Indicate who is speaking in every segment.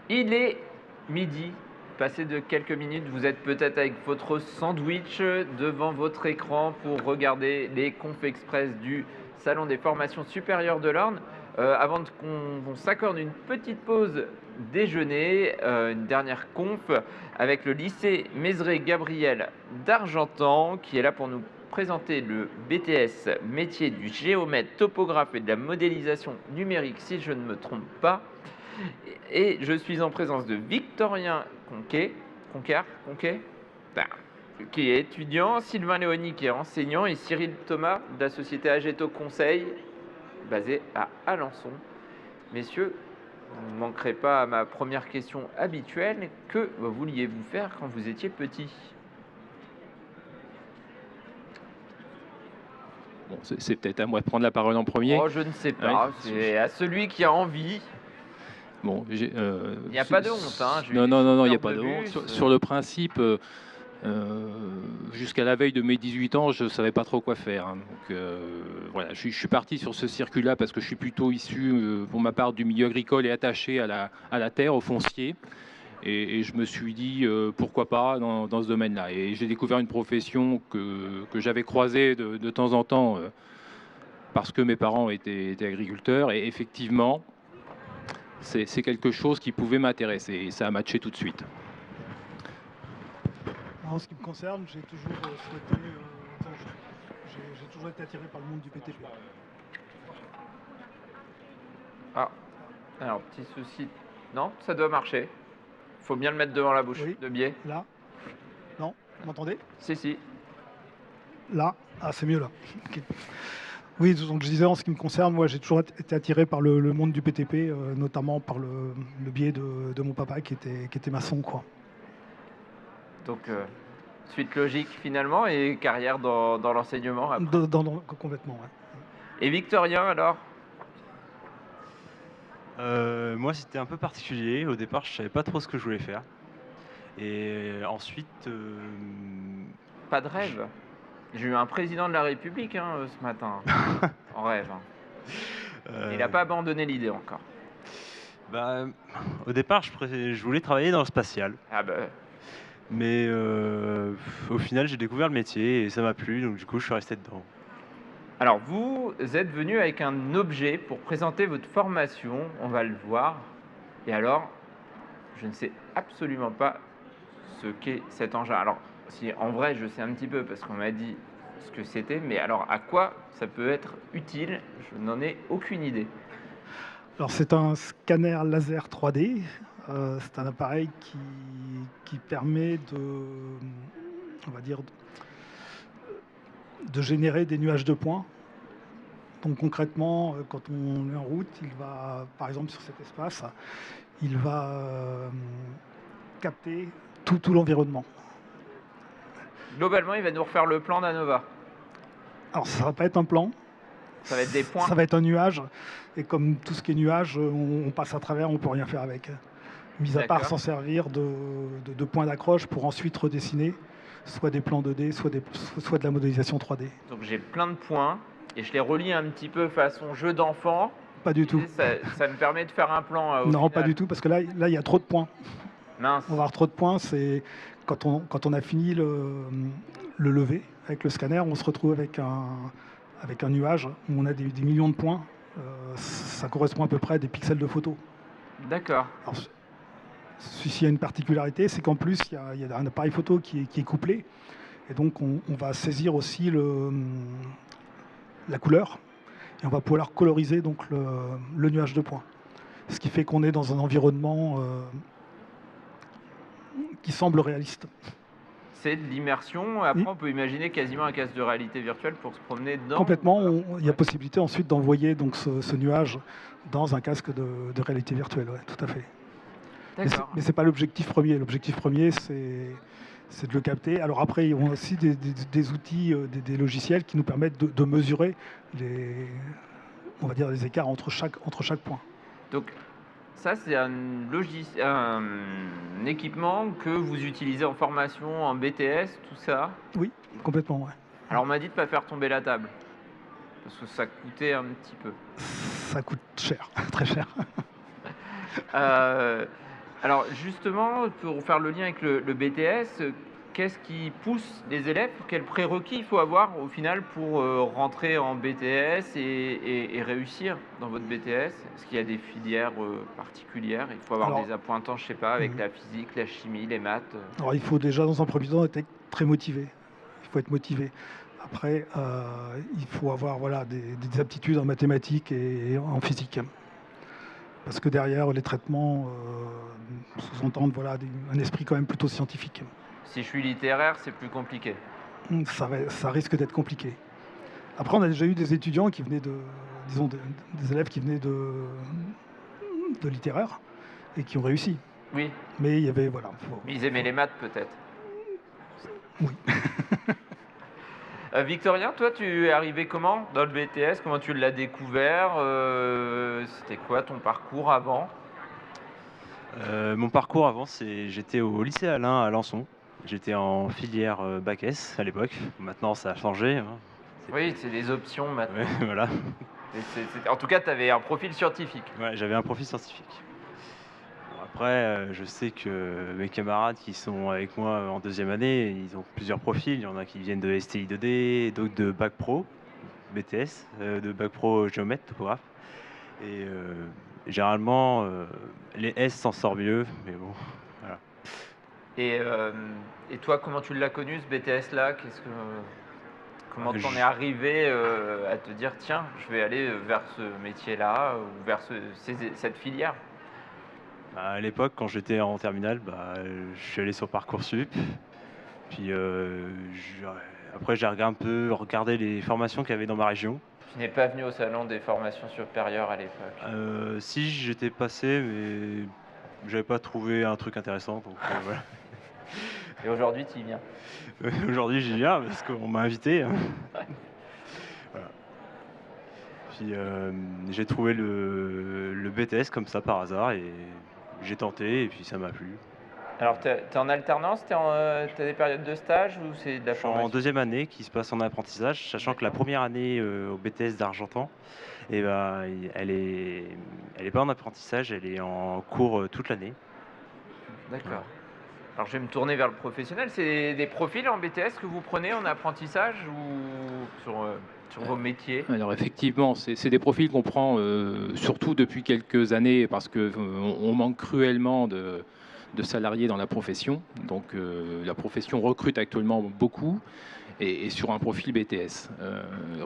Speaker 1: Il est midi, passé de quelques minutes, vous êtes peut-être avec votre sandwich devant votre écran pour regarder les confs express du Salon des formations supérieures de l'Orne. Avant qu'on s'accorde une petite pause déjeuner, une dernière conf avec le lycée Mézeray-Gabriel d'Argentan qui est là pour nous présenter le BTS métier du géomètre, topographe et de la modélisation numérique si je ne me trompe pas. Et je suis en présence de Victorien Conquet, qui est étudiant, Sylvain Léoni qui est enseignant et Cyril Thomas de la société Ageto Conseil, basée à Alençon. Messieurs, vous ne manquerez pas à ma première question habituelle. Que vouliez-vous faire quand vous étiez petit ?
Speaker 2: Bon, c'est peut-être à moi de prendre la parole en premier.
Speaker 1: Oh, je ne sais pas, c'est à celui qui a envie.
Speaker 2: Bon,
Speaker 1: il n'y a pas de honte. Hein.
Speaker 2: Non, il n'y a pas de honte. Sur le principe, jusqu'à la veille de mes 18 ans, je ne savais pas trop quoi faire. Hein. Donc voilà, je suis parti sur ce circuit-là parce que je suis plutôt issu, pour ma part, du milieu agricole et attaché à la terre, au foncier. Et je me suis dit, pourquoi pas dans ce domaine-là. Et j'ai découvert une profession que j'avais croisée de temps en temps parce que mes parents étaient agriculteurs. Et effectivement, c'est quelque chose qui pouvait m'intéresser. Et ça a matché tout de suite.
Speaker 3: En ce qui me concerne, j'ai toujours souhaité, j'ai toujours été attiré par le monde du BTP.
Speaker 1: Ah, alors petit souci. Non, ça doit marcher. Faut bien le mettre devant la bouche,
Speaker 3: oui.
Speaker 1: De biais.
Speaker 3: Là. Non, vous m'entendez ?
Speaker 1: Si.
Speaker 3: Là. Ah, c'est mieux là. Okay. Oui, donc je disais, en ce qui me concerne, moi j'ai toujours été attiré par le monde du BTP, notamment par le biais de mon papa qui était maçon, quoi.
Speaker 1: Donc, suite logique finalement et carrière dans l'enseignement
Speaker 3: complètement, ouais.
Speaker 1: Et Victorien alors ?
Speaker 4: Moi c'était un peu particulier. Au départ je savais pas trop ce que je voulais faire. Et ensuite...
Speaker 1: Pas de rêve. J'ai eu un président de la République ce matin, en rêve. Il n'a pas abandonné l'idée encore.
Speaker 4: Au départ je voulais travailler dans le spatial.
Speaker 1: Ah bah...
Speaker 4: Mais au final, j'ai découvert le métier et ça m'a plu, donc du coup, je suis resté dedans.
Speaker 1: Alors, vous êtes venu avec un objet pour présenter votre formation, on va le voir. Et alors, je ne sais absolument pas ce qu'est cet engin. Alors, si en vrai, je sais un petit peu parce qu'on m'a dit ce que c'était, mais alors à quoi ça peut être utile ? Je n'en ai aucune idée.
Speaker 3: Alors, c'est un scanner laser 3D. C'est un appareil qui permet de générer des nuages de points. Donc concrètement, quand on est en route, il va, par exemple sur cet espace, il va capter tout l'environnement.
Speaker 1: Globalement, il va nous refaire le plan d'ANOVA.
Speaker 3: Alors ça ne va pas être un plan.
Speaker 1: Ça va être des points.
Speaker 3: Ça va être un nuage. Et comme tout ce qui est nuage, on passe à travers, on ne peut rien faire avec. Mis à part s'en servir de points d'accroche pour ensuite redessiner soit des plans 2D, soit de la modélisation 3D.
Speaker 1: Donc j'ai plein de points et je les relie un petit peu façon jeu d'enfant.
Speaker 3: Pas du tout.
Speaker 1: Ça me permet de faire un plan.
Speaker 3: Non, final. Pas du tout, parce que là, il y a trop de points.
Speaker 1: Mince.
Speaker 3: On va avoir trop de points, c'est quand on a fini le lever avec le scanner, on se retrouve avec un nuage où on a des millions de points. Ça correspond à peu près à des pixels de photos.
Speaker 1: D'accord.
Speaker 3: Ceci a une particularité, c'est qu'en plus, il y a un appareil photo qui est couplé. Et donc, on va saisir aussi la couleur. Et on va pouvoir coloriser donc, le nuage de points. Ce qui fait qu'on est dans un environnement qui semble réaliste.
Speaker 1: C'est de l'immersion. Après, on peut imaginer quasiment un casque de réalité virtuelle pour se promener dedans.
Speaker 3: Complètement. Il y a possibilité ensuite d'envoyer donc, ce nuage dans un casque de réalité virtuelle. Ouais, tout à fait. Mais ce n'est pas l'objectif premier. L'objectif premier, c'est de le capter. Alors après, il y a aussi des outils, des logiciels qui nous permettent de mesurer les écarts entre chaque point.
Speaker 1: Donc ça, c'est un équipement que vous utilisez en formation, en BTS, tout ça ?
Speaker 3: Oui, complètement, ouais.
Speaker 1: Alors on m'a dit de ne pas faire tomber la table, parce que ça coûtait un petit peu.
Speaker 3: Ça coûte cher, très cher.
Speaker 1: Alors justement, pour faire le lien avec le BTS, qu'est-ce qui pousse les élèves? Quels prérequis il faut avoir au final pour rentrer en BTS et réussir dans votre BTS? Est-ce qu'il y a des filières particulières? Il faut avoir
Speaker 3: Alors,
Speaker 1: des appointants, je sais pas, avec la physique, la chimie, les maths.
Speaker 3: alors, il faut déjà, dans un premier temps, être très motivé. Il faut être motivé. Après, il faut avoir voilà, des aptitudes en mathématiques et en physique. Parce que derrière, les traitements sous-entendent voilà, un esprit quand même plutôt scientifique.
Speaker 1: Si je suis littéraire, c'est plus compliqué.
Speaker 3: Ça risque d'être compliqué. Après, on a déjà eu des étudiants qui venaient disons, des élèves qui venaient de littéraire et qui ont réussi.
Speaker 1: Oui.
Speaker 3: Mais il y avait, voilà.
Speaker 1: Mais ils aimaient les maths peut-être.
Speaker 3: Oui.
Speaker 1: Victorien, toi, tu es arrivé comment dans le BTS? Comment tu l'as découvert? C'était quoi ton parcours avant?
Speaker 4: Mon parcours avant, j'étais au lycée Alain à Alençon. J'étais en filière bac S à l'époque. Maintenant, ça a changé. Hein.
Speaker 1: Oui, c'est des options maintenant.
Speaker 4: Ouais, voilà.
Speaker 1: En tout cas, tu avais un profil scientifique.
Speaker 4: Ouais, j'avais un profil scientifique. Bon, après, je sais que mes camarades qui sont avec moi en deuxième année, ils ont plusieurs profils. Il y en a qui viennent de STI 2D, d'autres de bac pro, BTS, de bac pro géomètre, topographe. Et généralement, les S s'en sortent mieux, mais bon, voilà.
Speaker 1: Et toi, comment tu l'as connu ce BTS-là? Comment t'en es arrivé à te dire tiens, je vais aller vers ce métier-là ou vers cette filière?
Speaker 4: À l'époque, quand j'étais en terminale, je suis allé sur Parcoursup. Puis après, j'ai un peu regardé les formations qu'il y avait dans ma région.
Speaker 1: Tu n'es pas venu au salon des formations supérieures à l'époque?
Speaker 4: Si, j'étais passé, mais j'avais pas trouvé un truc intéressant. Donc, voilà.
Speaker 1: Et aujourd'hui, tu y viens?
Speaker 4: Aujourd'hui, j'y viens parce qu'on m'a invité. Hein. Voilà. Puis j'ai trouvé le BTS comme ça par hasard et j'ai tenté et puis ça m'a plu.
Speaker 1: Alors, tu es en alternance? Tu as des périodes de stage ou c'est de la
Speaker 4: Je suis
Speaker 1: formation?
Speaker 4: en deuxième année qui se passe en apprentissage, sachant que la première année au BTS d'Argentan, elle est pas en apprentissage, elle est en cours toute l'année.
Speaker 1: D'accord. Alors je vais me tourner vers le professionnel. C'est des profils en BTS que vous prenez en apprentissage ou sur vos métiers?
Speaker 2: Alors effectivement, c'est des profils qu'on prend surtout depuis quelques années parce qu'on manque cruellement de salariés dans la profession. Donc la profession recrute actuellement beaucoup et sur un profil BTS.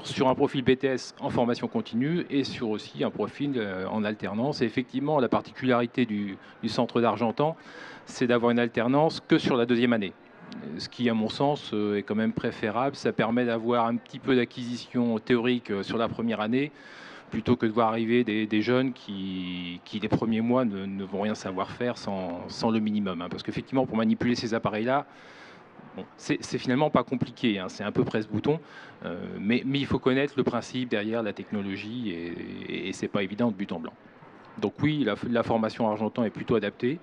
Speaker 2: Sur un profil BTS en formation continue et sur aussi un profil en alternance. Et effectivement, la particularité du centre d'Argentan, c'est d'avoir une alternance que sur la deuxième année. Ce qui, à mon sens, est quand même préférable. Ça permet d'avoir un petit peu d'acquisition théorique sur la première année, plutôt que de voir arriver des jeunes qui, les premiers mois, ne vont rien savoir faire sans le minimum. Hein. Parce qu'effectivement, pour manipuler ces appareils-là, bon, c'est finalement pas compliqué, hein, c'est un peu presse-bouton, mais il faut connaître le principe derrière la technologie et c'est pas évident de but en blanc. Donc oui, la formation Argentan est plutôt adaptée.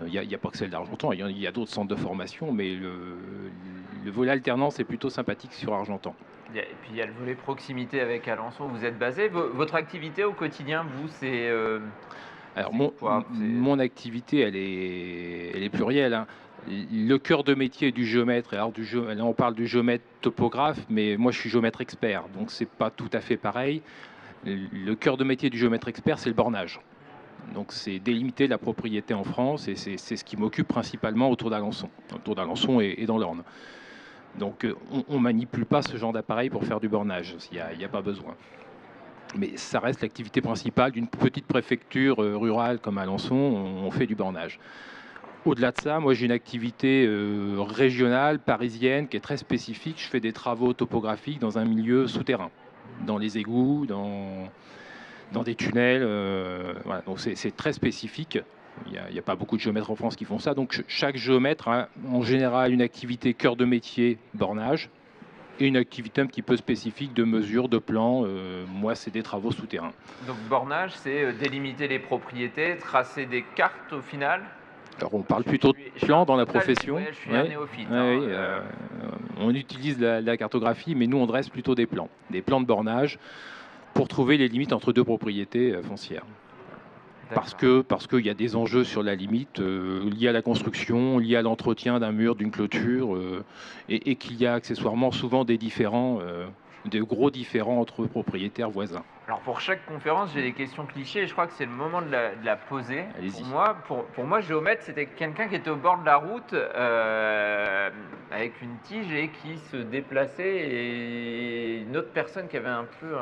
Speaker 2: Il n'y a pas que celle d'Argentan, il y a d'autres centres de formation, mais le volet alternance est plutôt sympathique sur Argentan.
Speaker 1: Et puis il y a le volet proximité avec Alençon où vous êtes basé. Votre activité au quotidien, vous, c'est...
Speaker 2: Alors mon activité, elle est plurielle. Hein. Le cœur de métier du géomètre, alors là on parle du géomètre topographe, mais moi je suis géomètre expert, donc c'est pas tout à fait pareil. Le cœur de métier du géomètre expert, c'est le bornage. Donc c'est délimiter la propriété en France et c'est ce qui m'occupe principalement autour d'Alençon et dans l'Orne. Donc on ne manipule pas ce genre d'appareil pour faire du bornage, il n'y a pas besoin. Mais ça reste l'activité principale d'une petite préfecture rurale comme Alençon, on fait du bornage. Au-delà de ça, moi j'ai une activité régionale, parisienne, qui est très spécifique. Je fais des travaux topographiques dans un milieu souterrain, dans les égouts, dans des tunnels. Voilà. Donc c'est très spécifique. Il n'y a pas beaucoup de géomètres en France qui font ça. Donc chaque géomètre a en général une activité cœur de métier, bornage, et une activité un petit peu spécifique de mesure, de plan. Moi, c'est des travaux souterrains.
Speaker 1: Donc bornage, c'est délimiter les propriétés, tracer des cartes au final?
Speaker 2: Alors on parle plutôt de plan dans la profession.
Speaker 1: Je suis un néophyte.
Speaker 2: On utilise la cartographie, mais nous on dresse plutôt des plans de bornage pour trouver les limites entre deux propriétés foncières. parce qu'il y a des enjeux sur la limite liés à la construction, liés à l'entretien d'un mur, d'une clôture, et qu'il y a accessoirement souvent des gros différends entre propriétaires voisins.
Speaker 1: Alors pour chaque conférence, j'ai des questions clichés et je crois que c'est le moment de la poser.
Speaker 2: Allez-y.
Speaker 1: Pour moi, géomètre, c'était quelqu'un qui était au bord de la route avec une tige et qui se déplaçait, et une autre personne qui avait un peu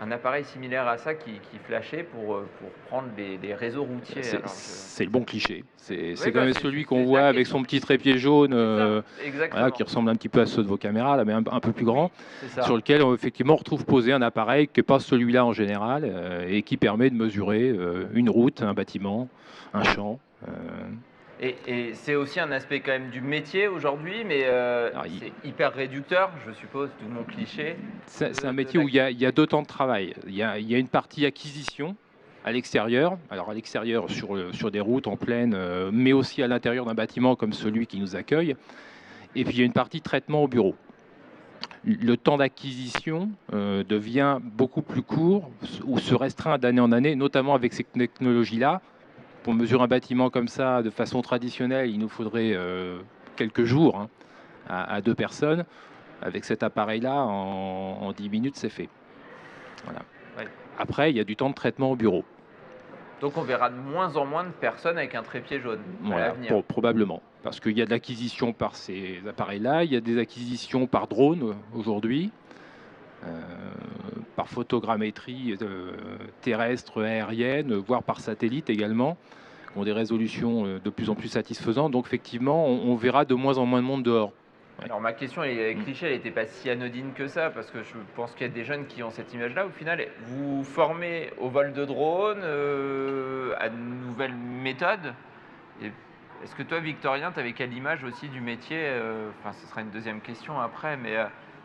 Speaker 1: un appareil similaire à ça qui flashait pour prendre les réseaux routiers.
Speaker 2: C'est le bon cliché. C'est
Speaker 1: Oui,
Speaker 2: quand même celui qu'on
Speaker 1: c'est
Speaker 2: voit
Speaker 1: la
Speaker 2: avec
Speaker 1: question.
Speaker 2: son petit trépied jaune,
Speaker 1: Exactement.
Speaker 2: qui ressemble un petit peu à ceux de vos caméras, là, mais un peu plus grand,
Speaker 1: C'est ça.
Speaker 2: sur lequel effectivement on retrouve posé un appareil qui n'est pas celui-là en général, et qui permet de mesurer une route, un bâtiment, un champ.
Speaker 1: Et c'est aussi un aspect quand même du métier aujourd'hui, mais c'est hyper réducteur, je suppose, d'où mon cliché.
Speaker 2: C'est un métier où il y a deux temps de travail. Il y a une partie acquisition à l'extérieur, alors à l'extérieur sur des routes en plaine, mais aussi à l'intérieur d'un bâtiment comme celui qui nous accueille. Et puis il y a une partie traitement au bureau. Le temps d'acquisition devient beaucoup plus court ou se restreint d'année en année, notamment avec ces technologies-là. Pour mesurer un bâtiment comme ça de façon traditionnelle, il nous faudrait quelques jours à deux personnes. Avec cet appareil-là, en 10 minutes, c'est fait. Voilà.
Speaker 1: Ouais.
Speaker 2: Après, il y a du temps de traitement au bureau.
Speaker 1: Donc on verra de moins en moins de personnes avec un trépied jaune à
Speaker 2: Voilà,
Speaker 1: l'avenir.
Speaker 2: probablement. Parce qu'il y a de l'acquisition par ces appareils-là, il y a des acquisitions par drone aujourd'hui, par photogrammétrie terrestre, aérienne, voire par satellite également, qui ont des résolutions de plus en plus satisfaisantes. Donc effectivement, on verra de moins en moins de monde dehors. Ouais.
Speaker 1: Alors ma question, elle est cliché, elle n'était pas si anodine que ça, parce que je pense qu'il y a des jeunes qui ont cette image-là. Au final, vous formez au vol de drone, à de nouvelles méthodes. Est-ce que toi, Victorien, tu avais quelle image aussi du métier Enfin, ce sera une deuxième question après, mais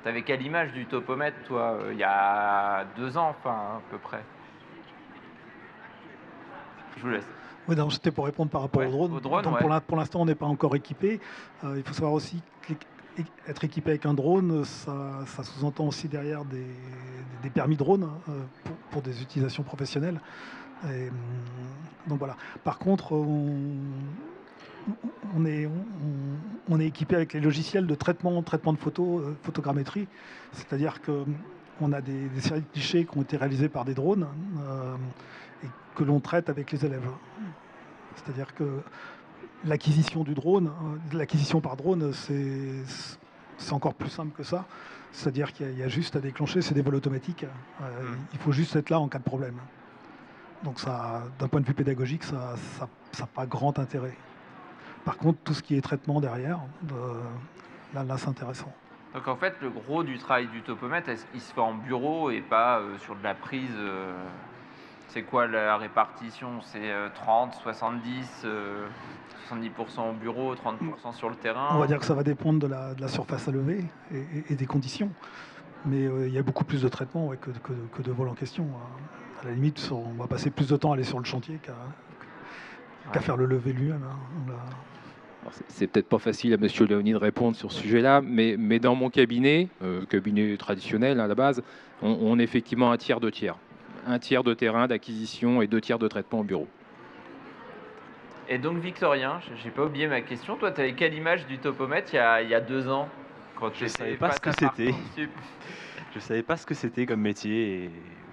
Speaker 1: tu avais quelle image du topomètre, toi, il y a 2 ans, enfin, à peu près? Je vous laisse.
Speaker 3: Oui, c'était pour répondre par rapport au drone. Donc, pour l'instant, on n'est pas encore équipé. Il faut savoir aussi qu'être équipé avec un drone, ça sous-entend aussi derrière des permis drone pour des utilisations professionnelles. Donc voilà. Par contre, on est équipé avec les logiciels de traitement de photos, photogrammétrie. C'est-à-dire qu'on a des séries de clichés qui ont été réalisés par des drones et que l'on traite avec les élèves. C'est-à-dire que l'acquisition par drone, c'est encore plus simple que ça. C'est-à-dire qu'il y a juste à déclencher, c'est des vols automatiques. Il faut juste être là en cas de problème. Donc ça, d'un point de vue pédagogique, ça n'a pas grand intérêt. Par contre, tout ce qui est traitement derrière, là c'est intéressant.
Speaker 1: Donc en fait, le gros du travail du topomètre, il se fait en bureau et pas sur de la prise. C'est quoi la répartition? C'est 30, 70, 70% au bureau, 30% sur le terrain?
Speaker 3: On va dire que ça va dépendre de la surface à lever et des conditions. Mais il y a beaucoup plus de traitement que de vol en question. À la limite, on va passer plus de temps à aller sur le chantier qu'à faire le lever lui-même.
Speaker 2: C'est peut-être pas facile à Monsieur Léonie de répondre sur ce sujet-là, mais dans mon cabinet traditionnel à la base, on est effectivement un tiers, 2 tiers. 1 tiers de terrain d'acquisition et 2 tiers de traitement au bureau.
Speaker 1: Et donc Victorien, j'ai pas oublié ma question. Toi, tu avais quelle image du topomètre il y a 2 ans quand
Speaker 4: je savais pas ce que c'était. Je savais pas ce que c'était comme métier.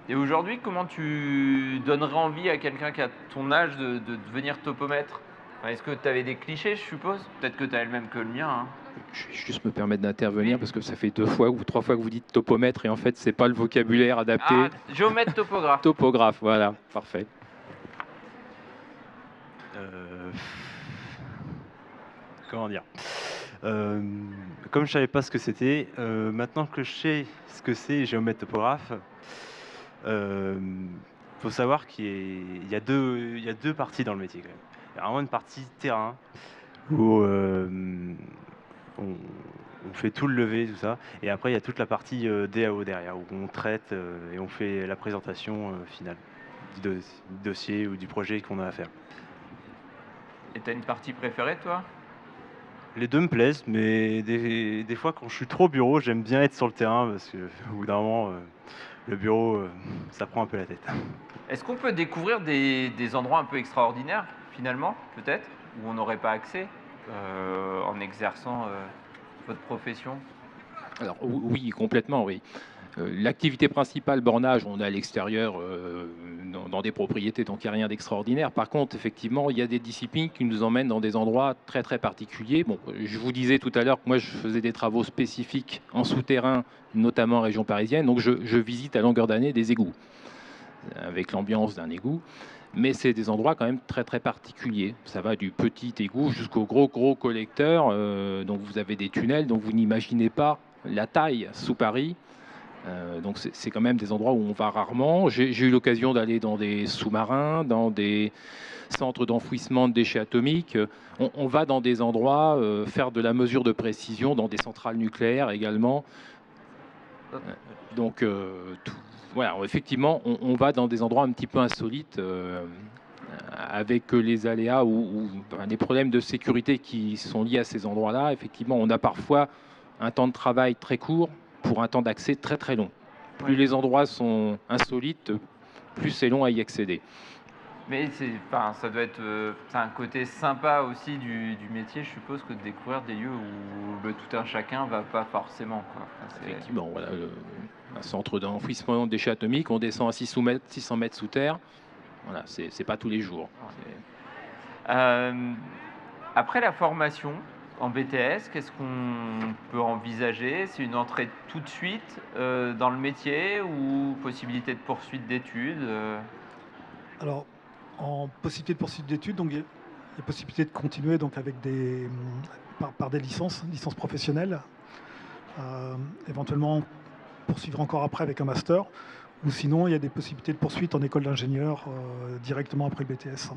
Speaker 1: Et aujourd'hui, comment tu donnerais envie à quelqu'un qui a ton âge de devenir topomètre? Est-ce que tu avais des clichés, je suppose? Peut-être que tu as le même que le mien. Hein.
Speaker 2: Je vais juste me permettre d'intervenir parce que ça fait 2 fois ou 3 fois que vous dites topomètre et en fait c'est pas le vocabulaire adapté.
Speaker 1: Ah, géomètre topographe.
Speaker 2: Topographe, voilà, parfait.
Speaker 4: Comment dire comme je savais pas ce que c'était, maintenant que je sais ce que c'est géomètre topographe, faut savoir qu'il y a deux parties dans le métier quand même. Il y a vraiment une partie terrain où on fait tout le lever, tout ça, et après il y a toute la partie DAO derrière où on traite et on fait la présentation finale du dossier ou du projet qu'on a à faire.
Speaker 1: Et tu as une partie préférée, toi?
Speaker 4: Les deux me plaisent, mais des fois, quand je suis trop au bureau, j'aime bien être sur le terrain parce qu'au bout d'un moment, le bureau, ça prend un peu la tête.
Speaker 1: Est-ce qu'on peut découvrir des endroits un peu extraordinaires, finalement, peut-être, où on n'aurait pas accès en exerçant votre profession?
Speaker 2: Alors oui, complètement, oui. L'activité principale, bornage, on est à l'extérieur, dans des propriétés, donc il n'y a rien d'extraordinaire. Par contre, effectivement, il y a des disciplines qui nous emmènent dans des endroits très, très particuliers. Bon, je vous disais tout à l'heure que moi, je faisais des travaux spécifiques en souterrain, notamment en région parisienne, donc je visite à longueur d'année des égouts, avec l'ambiance d'un égout. Mais c'est des endroits quand même très, très particuliers. Ça va du petit égout jusqu'au gros, gros collecteur. Donc vous avez des tunnels, donc vous n'imaginez pas la taille sous Paris. Donc c'est quand même des endroits où on va rarement. J'ai eu l'occasion d'aller dans des sous-marins, dans des centres d'enfouissement de déchets atomiques. On va dans des endroits faire de la mesure de précision, dans des centrales nucléaires également. Donc voilà, effectivement, on va dans des endroits un petit peu insolites avec les aléas ou des problèmes de sécurité qui sont liés à ces endroits-là. Effectivement, on a parfois un temps de travail très court pour un temps d'accès très très long. Plus les endroits sont insolites, plus c'est long à y accéder.
Speaker 1: Mais ça doit être c'est un côté sympa aussi du métier, je suppose, que de découvrir des lieux où le tout un chacun va pas forcément, quoi.
Speaker 2: Effectivement, voilà, un centre d'enfouissement de déchets atomiques, on descend à 600 mètres sous terre. Voilà, c'est pas tous les jours.
Speaker 1: Après la formation en BTS, qu'est-ce qu'on peut envisager? C'est une entrée tout de suite dans le métier ou possibilité de poursuite d'études
Speaker 3: Alors, en possibilité de poursuite d'études, donc il y a possibilité de continuer donc avec par des licences professionnelles, éventuellement poursuivre encore après avec un master, ou sinon il y a des possibilités de poursuite en école d'ingénieur directement après le BTS.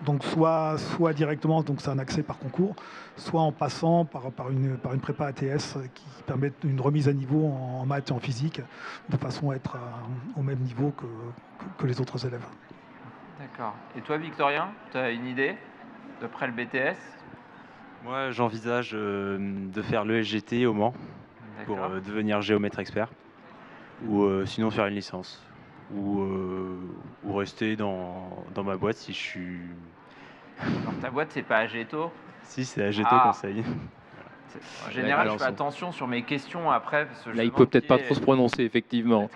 Speaker 3: Donc soit directement, donc c'est un accès par concours, soit en passant par une prépa ATS qui permet une remise à niveau en maths et en physique, de façon à être au même niveau que les autres élèves.
Speaker 1: D'accord. Et toi, Victorien, tu as une idée d'après le BTS?
Speaker 4: Moi, j'envisage de faire le SGT au Mans pour devenir géomètre expert, ou sinon faire une licence, ou rester dans ma boîte si je suis...
Speaker 1: Dans ta boîte, c'est pas Ageto?
Speaker 4: Si, c'est Ageto Conseil.
Speaker 1: En général, je fais attention sur mes questions après. Parce que
Speaker 2: là, il peut peut-être pas trop se prononcer, effectivement.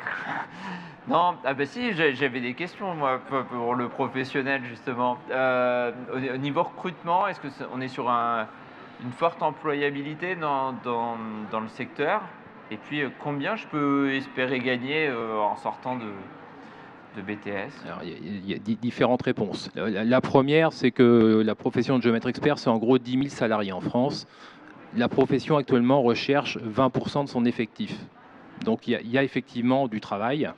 Speaker 1: Non, ah bah si, j'avais des questions, moi, pour le professionnel, justement. Au niveau recrutement, est-ce qu'on est sur une forte employabilité dans le secteur? Et puis, combien je peux espérer gagner en sortant de BTS?
Speaker 2: Alors, il y a différentes réponses. La première, c'est que la profession de géomètre expert, c'est en gros 10 000 salariés en France. La profession actuellement recherche 20% de son effectif. Donc il y a effectivement du travail.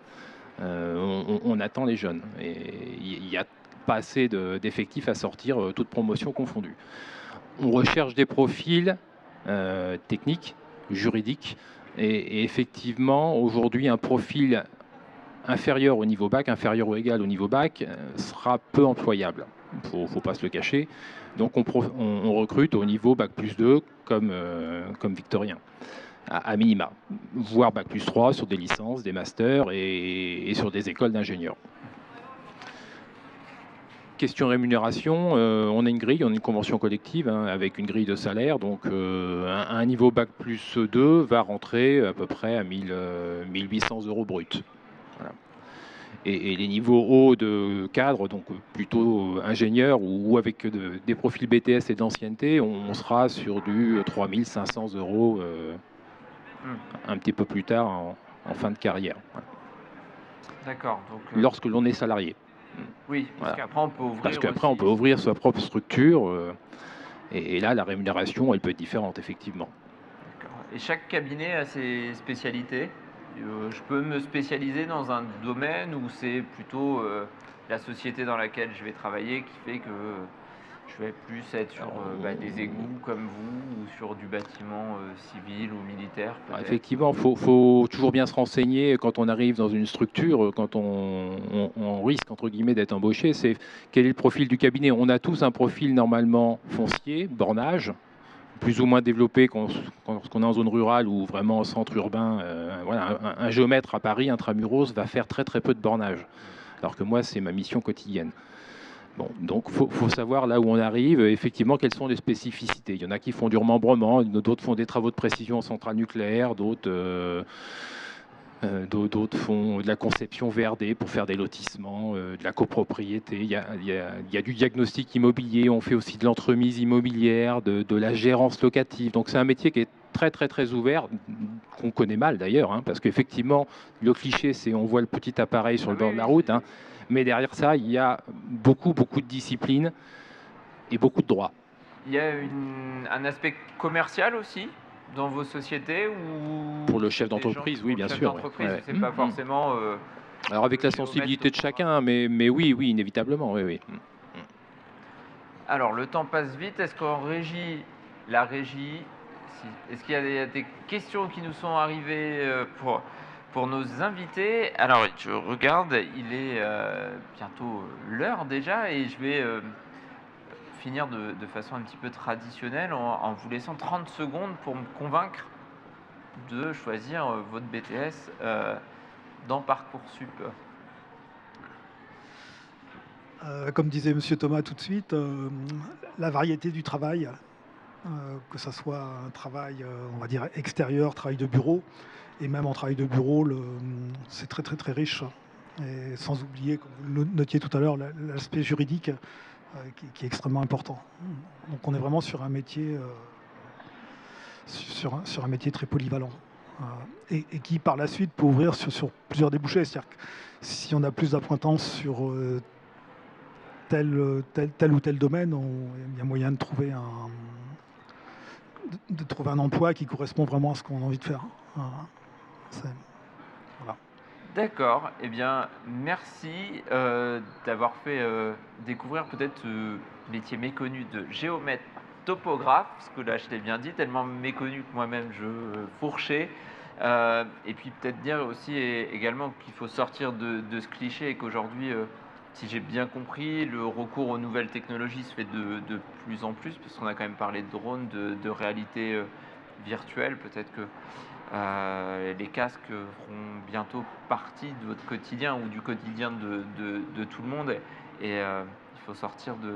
Speaker 2: On attend les jeunes. Et il n'y a pas assez d'effectifs à sortir, toute promotion confondue. On recherche des profils techniques, juridiques. Et effectivement, aujourd'hui, un profil inférieur au niveau bac, inférieur ou égal au niveau bac, sera peu employable. Il ne faut pas se le cacher. Donc on recrute au niveau bac plus 2 comme Victorien, à minima, voire bac plus 3 sur des licences, des masters et sur des écoles d'ingénieurs. Question rémunération, on a une grille, on a une convention collective avec une grille de salaire. Donc un niveau bac plus 2 va rentrer à peu près à 1800 € brut. Voilà. Et les niveaux hauts de cadre, donc plutôt ingénieur ou avec des profils BTS et d'ancienneté, on sera sur du 3500 € un petit peu plus tard en fin de carrière. Voilà.
Speaker 1: D'accord.
Speaker 2: Lorsque l'on est salarié.
Speaker 1: Oui, parce qu'après on peut ouvrir.
Speaker 2: Parce qu'après on peut ouvrir sa propre structure et là la rémunération elle peut être différente effectivement.
Speaker 1: D'accord. Et chaque cabinet a ses spécialités. Je peux me spécialiser dans un domaine ou c'est plutôt la société dans laquelle je vais travailler qui fait que Je vais plus être sur des égouts comme vous ou sur du bâtiment civil ou militaire.
Speaker 2: Effectivement, faut toujours bien se renseigner quand on arrive dans une structure, quand on risque entre guillemets d'être embauché, c'est quel est le profil du cabinet. On a tous un profil normalement foncier, bornage, plus ou moins développé quand on est en zone rurale ou vraiment en centre urbain. Voilà, un géomètre à Paris, intramuros, va faire très très peu de bornage, alors que moi c'est ma mission quotidienne. Bon, donc faut savoir là où on arrive, effectivement, quelles sont les spécificités. Il y en a qui font du remembrement, d'autres font des travaux de précision en centrale nucléaire, d'autres font de la conception VRD pour faire des lotissements, de la copropriété. Il y a du diagnostic immobilier, on fait aussi de l'entremise immobilière, de la gérance locative. Donc c'est un métier qui est très très très ouvert, qu'on connaît mal d'ailleurs, hein, parce qu'effectivement, le cliché, c'est on voit le petit appareil sur le bord de la route, hein, mais derrière ça, il y a beaucoup de discipline et beaucoup de droits.
Speaker 1: Il y a un aspect commercial aussi dans vos sociétés ou
Speaker 2: pour le chef d'entreprise, oui, bien sûr.
Speaker 1: Ouais. C'est pas forcément.
Speaker 2: Alors avec la sensibilité de chacun, mais oui, inévitablement, oui.
Speaker 1: Alors le temps passe vite. Est-ce qu'en régie, est-ce qu'il y a des questions qui nous sont arrivées pour nos invités? Alors je regarde, il est bientôt l'heure déjà et je vais finir de façon un petit peu traditionnelle en vous laissant 30 secondes pour me convaincre de choisir votre BTS dans Parcoursup.
Speaker 3: Comme disait M. Thomas tout de suite, la variété du travail, que ce soit un travail, on va dire, extérieur, travail de bureau, et même en travail de bureau, c'est très très très riche. Et sans oublier, comme vous le notiez tout à l'heure, l'aspect juridique qui est extrêmement important. Donc on est vraiment sur un métier, sur un métier très polyvalent. Et qui par la suite peut ouvrir sur plusieurs débouchés. C'est-à-dire que si on a plus d'appointance sur tel ou tel domaine, il y a moyen de trouver un emploi qui correspond vraiment à ce qu'on a envie de faire. Voilà.
Speaker 1: D'accord, eh bien merci d'avoir fait découvrir peut-être ce métier méconnu de géomètre topographe, parce que là je t'ai bien dit, tellement méconnu que moi-même je fourchais. Et puis peut-être dire aussi également qu'il faut sortir de ce cliché et qu'aujourd'hui, si j'ai bien compris, le recours aux nouvelles technologies se fait de plus en plus, parce qu'on a quand même parlé de drones, de réalité virtuelle. Peut-être que les casques feront bientôt partie de votre quotidien ou du quotidien de tout le monde. Et il faut sortir de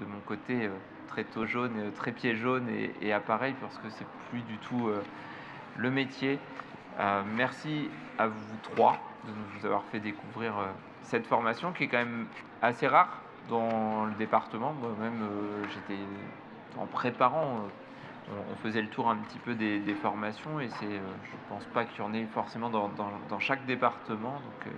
Speaker 1: mon côté très tôt jaune, très pied jaune et appareil, parce que c'est plus du tout le métier. Merci à vous trois de nous avoir fait découvrir cette formation qui est quand même assez rare dans le département. Moi-même, j'étais en préparant, on faisait le tour un petit peu des formations et je ne pense pas qu'il y en ait forcément dans chaque département. Donc,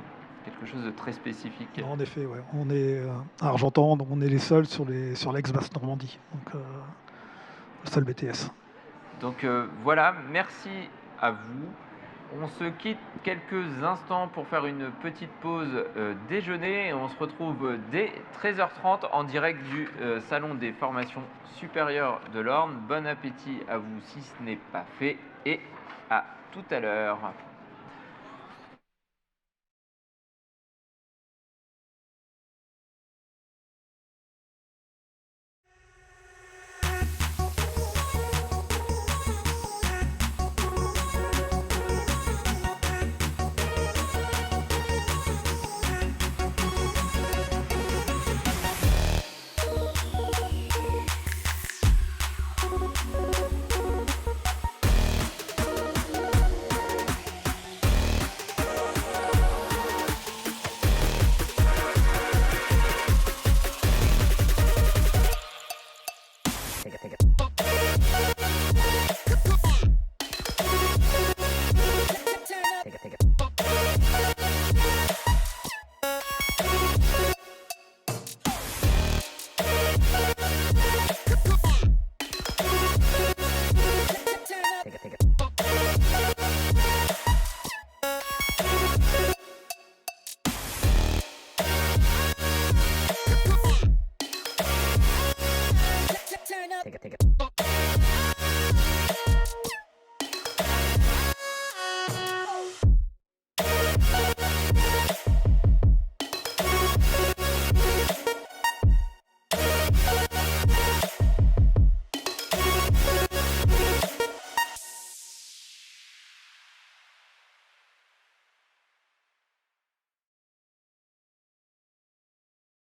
Speaker 1: quelque chose de très spécifique.
Speaker 3: Non, en effet, ouais. On est à Argentan, donc on est les seuls sur l'ex-Basse Normandie. Donc, le seul BTS.
Speaker 1: Donc voilà, merci à vous. On se quitte quelques instants pour faire une petite pause déjeuner et on se retrouve dès 13h30 en direct du Salon des formations supérieures de l'Orne. Bon appétit à vous si ce n'est pas fait et à tout à l'heure.